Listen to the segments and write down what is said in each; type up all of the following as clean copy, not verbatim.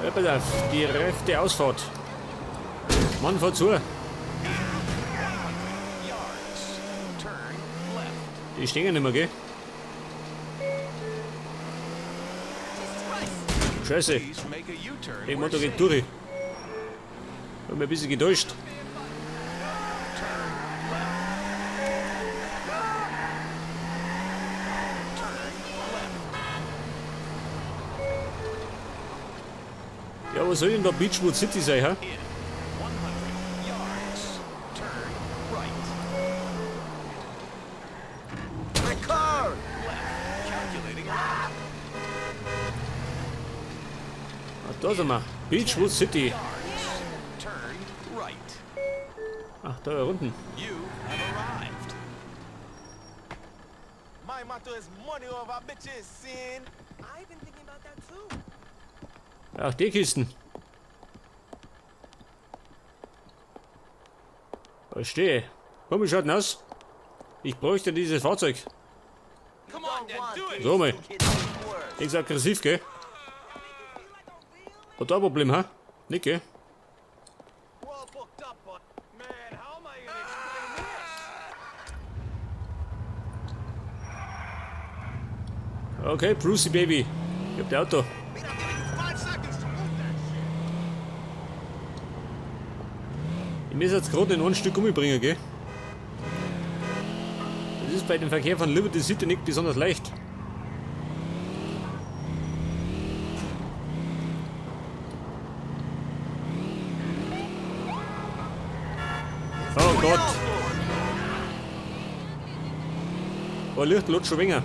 Ja, pass auf, die rechte Ausfahrt. Mann, fahr zu. Die stehen ja nicht mehr, gell? Scheiße. Der Motor geht durch. Ich hab mich ein bisschen getäuscht. Ja, was soll denn da Beachwood City sein, hä? Da sind wir. Beachwood City. Ach, da unten. Ach, die Kisten. Verstehe. Komm, wie schaut denn aus? Ich bräuchte dieses Fahrzeug. So mal. Ist aggressiv, gell? Hat da ein Problem, ha? Nicht, gell? Okay, Brucey Baby. Ich hab das Auto. Ich muss jetzt gerade in ein Stück umbringen, gell? Das ist bei dem Verkehr von Liberty City nicht besonders leicht. Oh Gott! Oh, Licht läuft schon länger.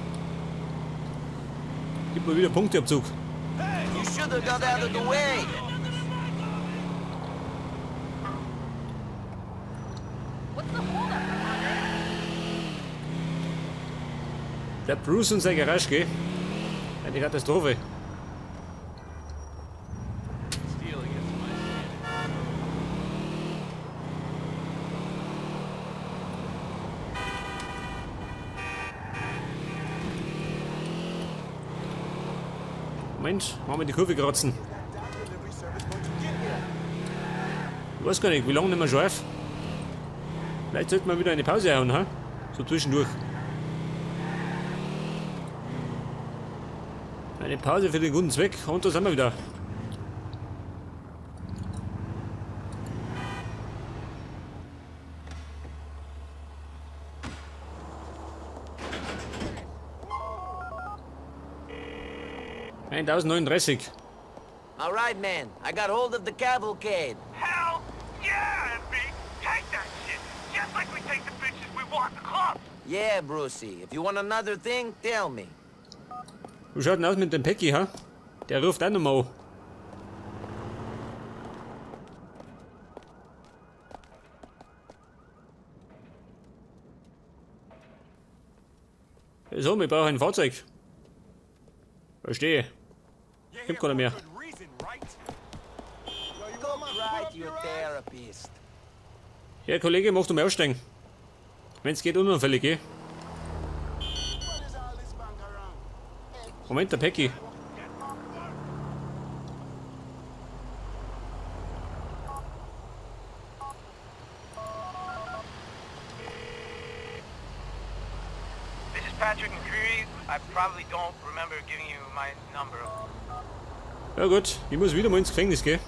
Gib mal wieder Punkteabzug. You should have got out of the way. Der Bruce und sein Garage, gell? Eine Katastrophe. Moment, machen wir die Kurve kratzen. Ich weiß gar nicht, wie lange nehmen wir schon auf? Vielleicht sollten wir wieder eine Pause hauen, ha? So zwischendurch. Eine Pause für den guten Zweck und da sind wir wieder. $1039. All right, man. I got hold of the cavalcade. Hell yeah, MB! Take that shit! Just like we take the bitches we want the club! Yeah, Brucey. If you want another thing, tell me. Wie schaut denn aus mit dem Päcki, ha? Der ruft auch nochmal an. So, wir brauchen ein Fahrzeug. Verstehe. Gibt keiner mehr. Right, you therapist. Ja, Kollege, mach du mal aussteigen. Wenn's geht, unauffällig, gell? Moment, der Päcki. This is Patrick McCreary. I probably don't remember giving you my number. Ja gut, ich muss wieder mal ins Gefängnis, gell?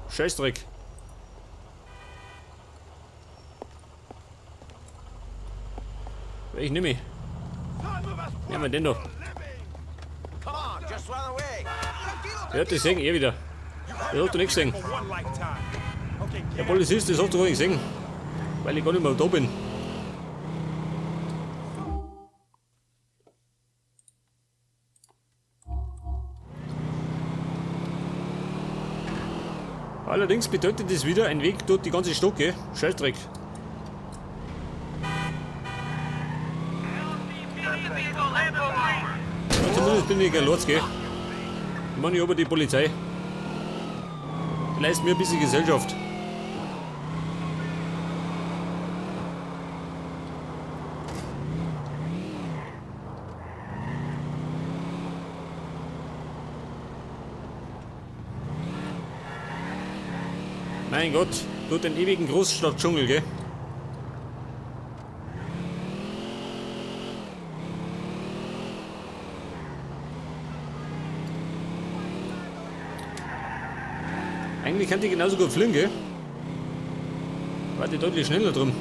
Scheißdreck. Ich nehme. Nehmen wir den doch. Come on, just run away. Ja, das sehen eh wieder. Das hast du nicht gesehen. Der Polizist, das hast du gar nicht gesehen. Weil ich gar nicht mehr da bin. Allerdings bedeutet das wieder ein Weg dort die ganze Stadt, gell? Scheißdreck. Ja, zumindest bin ich kein Lotz, gell? Ich meine, ich habe die Polizei. Die leisten mir ein bisschen Gesellschaft. mein Gott. Durch den ewigen Großstadtdschungel, gell? Eigentlich kann die genauso gut fliegen, gell? War die deutlich schneller drum.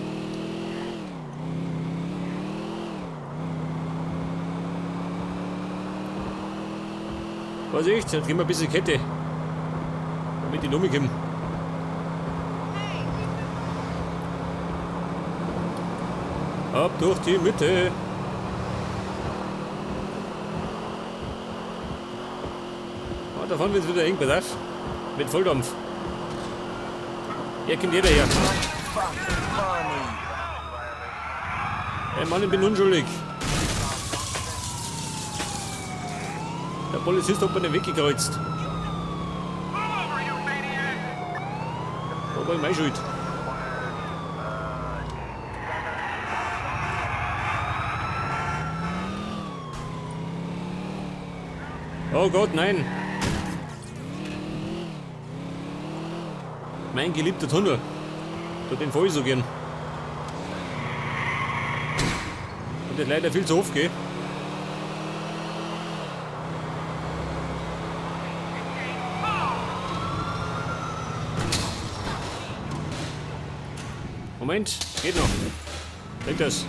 Vorsicht, jetzt gehen wir ein bisschen Kette. Damit die Nummer kommen. Ab durch die Mitte. Oh, da vorne wird es wieder eng, pass auf. Mit Volldampf. Hier kommt jeder her. Hey Mann, ich bin unschuldig. Der Polizist hat mir den Weg gekreuzt. Da war ich meine Schuld. Oh Gott, nein. Mein geliebter Tunnel. Durch den fahre ich so gern. Und der leider viel zu oft, gell? Moment, geht noch. Denk das.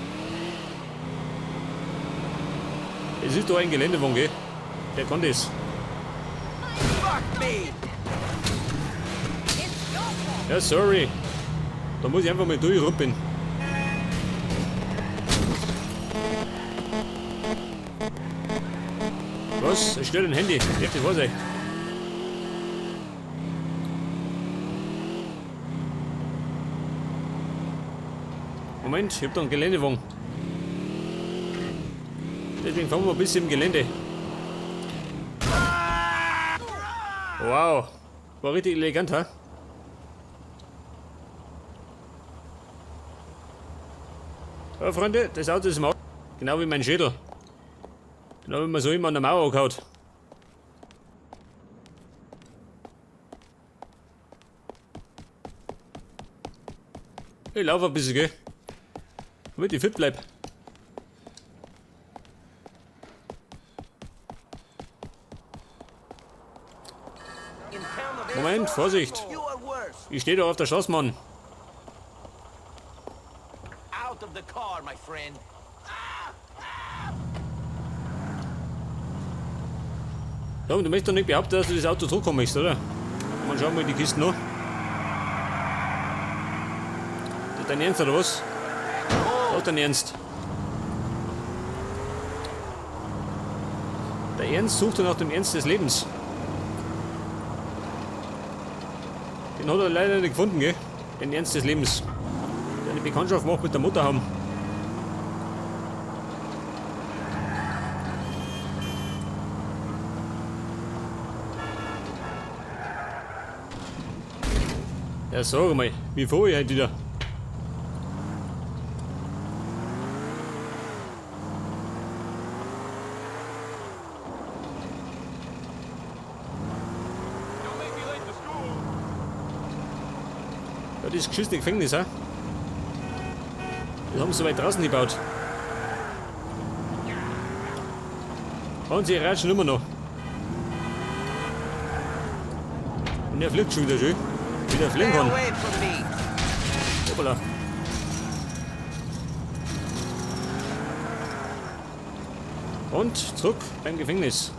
Es ist doch ein Geländewagen, gell? Der kann das. Ja, sorry. Da muss ich einfach mal durchruppeln. Was? Ich stelle ein Handy. Echt, das war's ey. Moment, ich hab da einen Geländewagen. Deswegen fahren wir ein bisschen im Gelände. Wow. War richtig elegant, ha? Ja, Freunde, das Auto ist im Auto. Genau wie mein Schädel. Genau wie man so immer an der Mauer angehaut. Ich laufe ein bisschen, gell? Damit ich fit bleib. Moment, Vorsicht. Ich stehe doch auf der Straße, Mann. Out of the car, my friend. Ja, du möchtest doch nicht behaupten, dass du das Auto zurückkommst, oder? Mal schauen wir die Kisten noch. Das ist dein Ernst, oder was? Auch dein Ernst. Der Ernst sucht nach dem Ernst des Lebens. Den hat er leider nicht gefunden, gell? Den Ernst des Lebens. Der eine Bekanntschaft macht mit der Mutter haben. Ja, sag mal, wie fahre ich heute wieder? Ja, das geschissene Gefängnis, ha? Das haben sie so weit draußen gebaut. Und sie ratschen immer noch. Und er fliegt schon wieder schön. Wie der fliegen kann. Hoppala. Und zurück beim Gefängnis.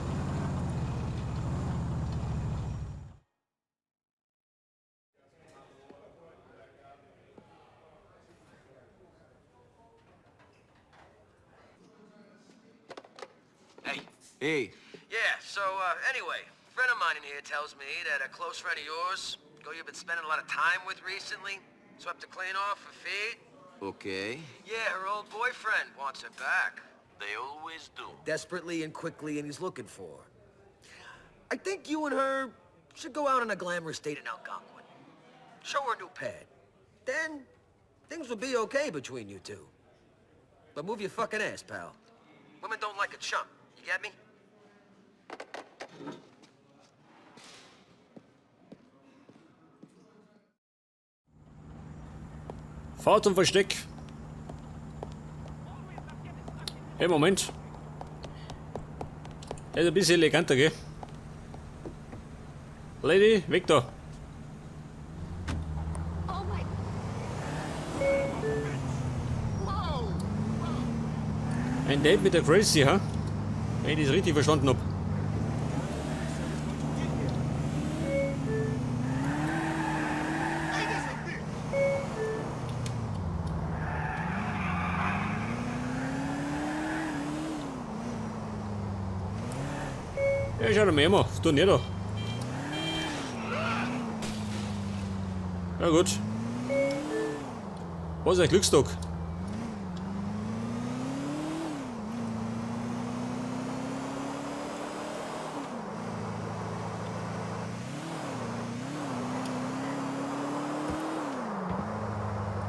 Hey. Hey. Yeah, so, anyway, a friend of mine in here tells me that a close friend of yours, girl you've been spending a lot of time with recently, swept her clean off her feet. Okay. Yeah, her old boyfriend wants her back. They always do. Desperately and quickly, and he's looking for her. I think you and her should go out on a glamorous date in Algonquin. Show her a new pad. Then, things will be okay between you two. But move your fucking ass, pal. Women don't like a chump. You get me? Fahr zum Versteck. Hey, Moment. Er ist ein bisschen eleganter, gell? Lady, weg da. Oh my. Whoa. Ein Date mit der Gracie, ha? Wenn ich das richtig verstanden hab. Ja, schau dir mal an, was tut denn der da? Ja gut. Was ist ein Glückstag?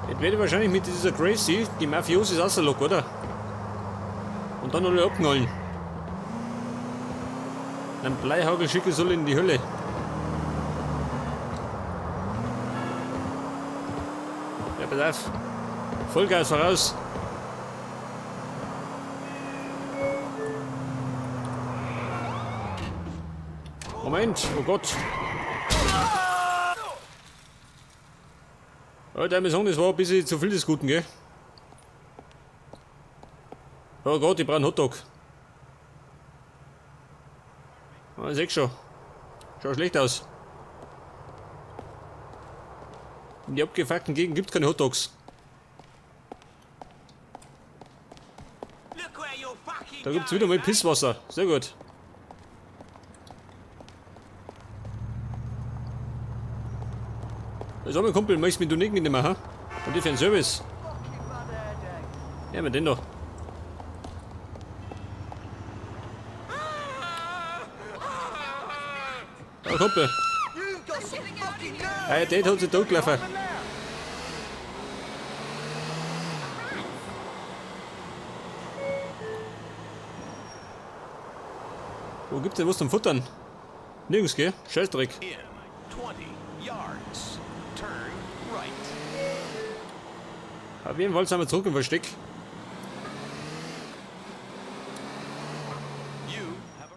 Jetzt werde ich wahrscheinlich mit dieser Gracie die Mafiosis rauslocken, oder? Und dann alle abknallen. Ein Bleihagel schicke soll in die Hölle. Ja, pass auf. Vollgas voraus. Moment, oh Gott. Alter, mein Sohn, das war ein bisschen zu viel des Guten, gell? Oh Gott, ich brauche einen Hotdog. Ah, ich seh schon. Schaut schlecht aus. In die abgefuckten Gegend gibt es keine Hotdogs. Da gibt es wieder mal Pisswasser. Sehr gut. Sag mal, Kumpel, möchtest du mit du nicht mitnehmen, ha? Und die für einen Service? Ja, mit den doch. Ja, Kumpel. Hey, der hat sich totgelaufen. Wo gibt's denn was zum Futtern? Nirgends, gell? Scheißdreck. In 20 yards. Turn right. Auf jeden Fall sind wir zurück im Versteck. You have a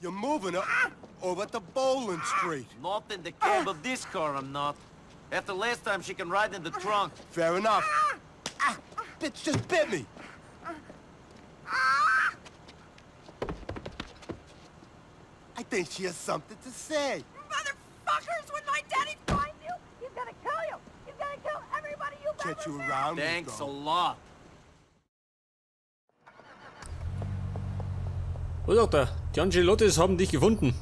You're moving up over to Bowling Street. Not in the cab of this car, I'm not. After last time, she can ride in the trunk. Fair enough. Ah, bitch just bit me. I think she has something to say. Motherfuckers, when my daddy finds you, he's gonna kill you. He's gonna kill everybody you've Get ever you met. around me, Thanks a though. lot. Was sagt er? Die Angelottis haben dich gefunden.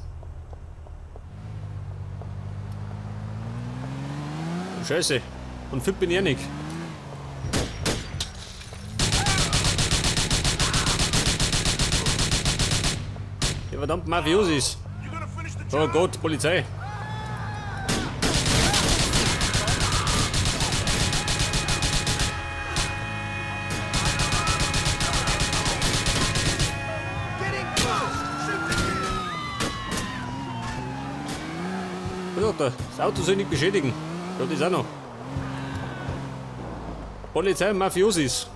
Scheiße. Und fit bin ich nicht. Die verdammten Mafiosis. Oh Gott, Polizei. Was sagt er? Das Auto soll nicht beschädigen. Das ist auch noch. Polizei und Mafiosis.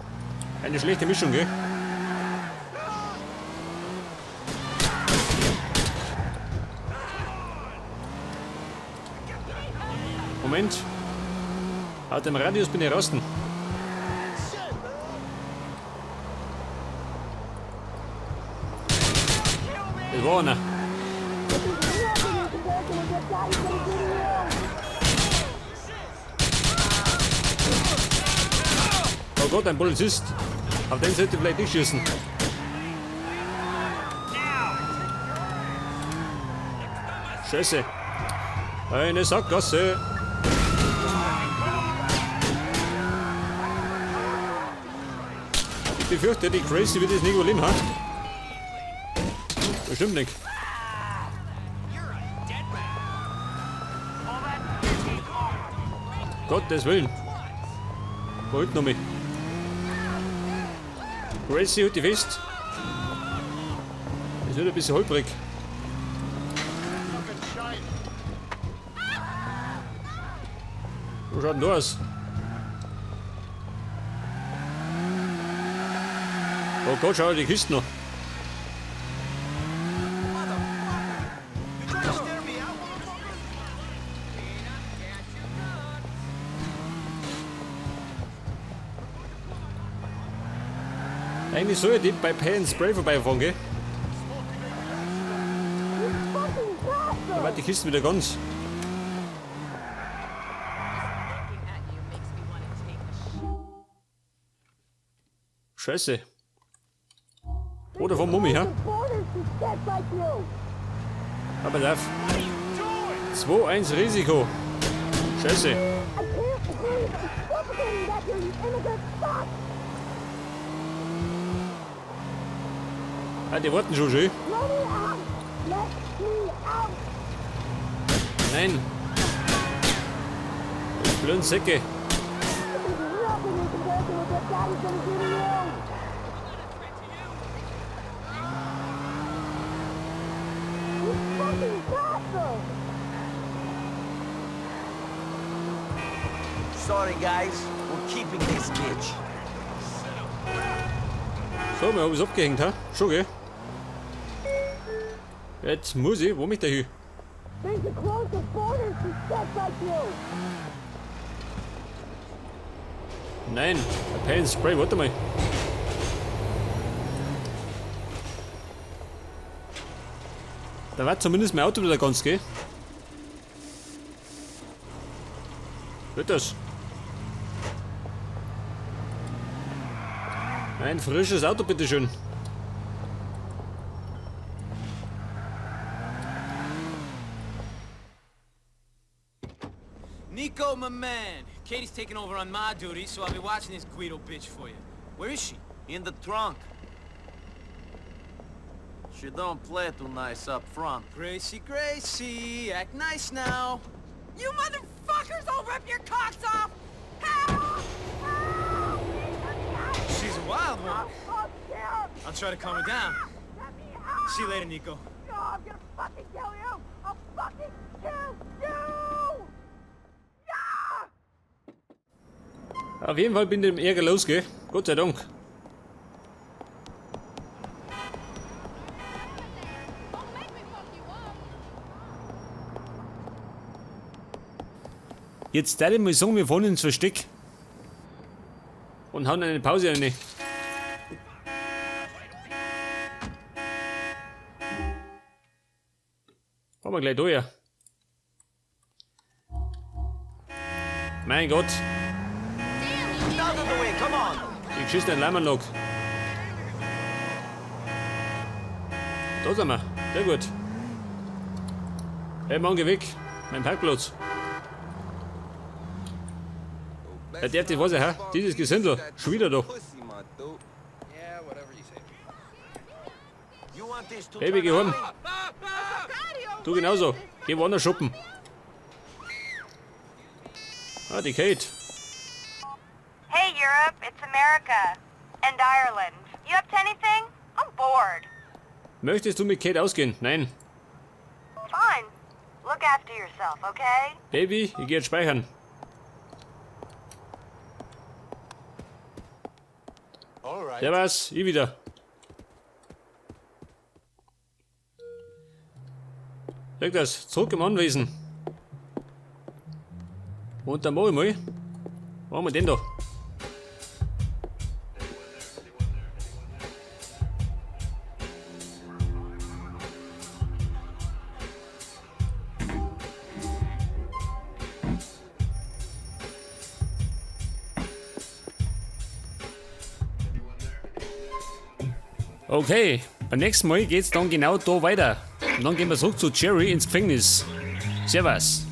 Eine schlechte Mischung, gell? Moment. Aus dem Radius bin ich rasten. Das war einer. Oh Gott, ein Polizist. Auf den sollte ich vielleicht nicht schießen. Scheiße. Eine Sackgasse. Ich befürchte, die Crazy wird es nicht überleben, ha? Bestimmt nicht. Gottes Willen. Wo hinten noch mich? Gracie, halt die fest. Ist nicht ein bisschen holprig. Wo schaut denn da aus? Oh Gott, schau dir die Kisten noch. Eigentlich soll ich bei Pay and Spray vorbeifahren, gell? Da wird die Kiste wieder ganz. Scheiße. Oder vom Mummi, ha? Aber darf. 2-1 Risiko. Scheiße. Ah, die warten schon schön. Nein. Die blöden Säcke. Sorry, guys. We're keeping this bitch. So, wir haben es abgehängt, ha? Schon, gell? Jetzt muss ich, wo mich der hin? Nein, ein Pay and Spray, warte mal. Da war zumindest mein Auto wieder ganz, gell? Wird das? Ein frisches Auto, bitteschön. Nico, my man. Katie's taking over on my duty, so I'll be watching this Guido bitch for you. Where is she? In the trunk. She don't play too nice up front. Gracie, Gracie, act nice now. You motherfuckers, I'll rip your cocks off! Help! Help! She's a wild one. I'm scared! I'll try to calm her down. Let me out! See you later, Nico. No, I'm gonna fucking kill you! I'll fucking kill you! Ja! Auf jeden Fall bin ich dem Ärger los, gell? Gott sei Dank. Jetzt darf ich mal sagen, wir fahren ins Versteck. Und hauen eine Pause rein. Fahren wir gleich da, ja. Mein Gott. Out of the way, come on! Ich schieße den Leimanlog. Da sind wir. Sehr gut. Hey Mann, geh weg. Mein Parkplatz. Ja, der was ja, dieses Gesindel. Schon wieder da. You want this to Baby, geh turn heim. out? Du genauso. Geh woanders shoppen. Ah, die Kate. Hey, Europe, it's America. And Ireland. You up to anything? I'm bored. Möchtest du mit Kate ausgehen? Nein. Fine. Look after yourself, okay? Baby, ich geh jetzt speichern. Alright. Servus, ich wieder. Sag das, zurück im Anwesen. Und dann mach ich mal. Machen wir den da. Okay, beim nächsten Mal geht's dann genau da weiter. Und dann gehen wir zurück zu Jerry ins Gefängnis. Servus.